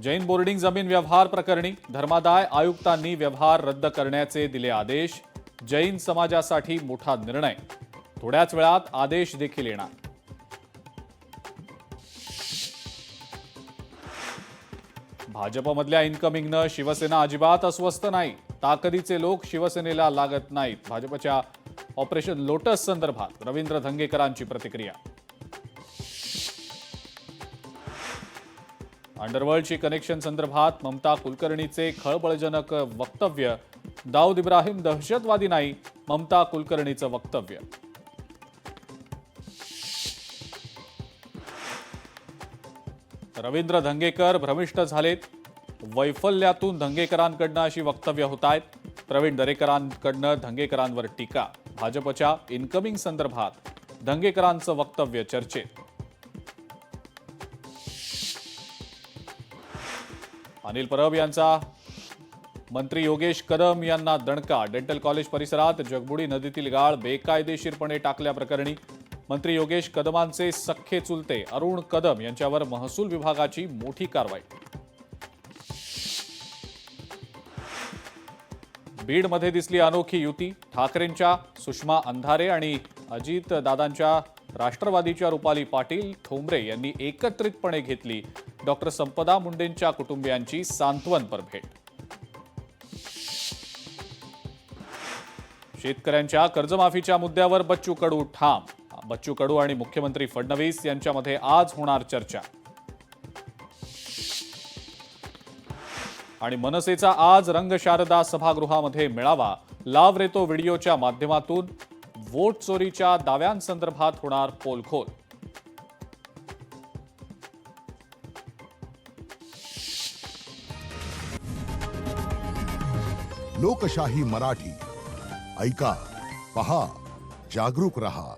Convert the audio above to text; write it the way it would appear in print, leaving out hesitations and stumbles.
Jain boarding जमीन व्यवहार प्रकरणी धर्मादाय आयुक्तांनी व्यवहार रद्द करण्याचे दिले आदेश। जैन समाजासाठी मोठा निर्णय। थोड्याच वेळात आदेश देखील येणार। भाजपमधल्या इन्कमिंगनं शिवसेना अजिबात अस्वस्थ नाही। ताकदीचे लोक शिवसेनेला लागत नाहीत। भाजपच्या ऑपरेशन लोटस संदर्भात रवींद्र धंगेकरांची प्रतिक्रिया। अंडरवर्ल्डची कनेक्शन संदर्भात ममता कुलकर्णीचे खळबळजनक वक्तव्य। दाऊद इब्राहिम दहशतवादी नाही, ममता कुलकर्णीचं वक्तव्य। रवींद्र धंगेकर भ्रमिष्ट झालेत। वैफल्यातून धंगेकरांकडनं अशी वक्तव्य होत आहेत। प्रवीण दरेकरांकडनं धंगेकरांवर टीका। भाजपच्या इन्कमिंग संदर्भात धंगेकरांचं वक्तव्य चर्चेत। अनिल परब यांचा मंत्री योगेश कदम यांना दणका। डेंटल कॉलेज परिसरात जगबुडी नदीतील गाळ बेकायदेशीरपणे टाकल्याप्रकरणी मंत्री योगेश कदमांचे सख्खे चुलते अरुण कदम यांच्यावर महसूल विभागाची मोठी कारवाई। बीडमध्ये दिसली अनोखी युती। ठाकरेंच्या सुषमा अंधारे आणि अजित दादांच्या राष्ट्रवादीच्या रुपाली पाटील ठोंबरे यांनी एकत्रितपणे घेतली डॉक्टर संपदा मुंडेंच्या कुटुंबियांची सांत्वनपर भेट। शेतकऱ्यांच्या कर्जमाफीच्या मुद्द्यावर बच्चू कडू ठाम। बच्चू कडू आणि मुख्यमंत्री फडणवीस यांच्यामध्ये आज होणार चर्चा। आणि मनसेचा आज रंगशारदा सभागृहामध्ये मेळावा। लाव रे तो व्हिडिओच्या माध्यमातून वोट चोरीच्या दाव्यांसंदर्भात होणार पोलखोल। लोकशाही मराठी ऐका, पहा, जागरूक रहा।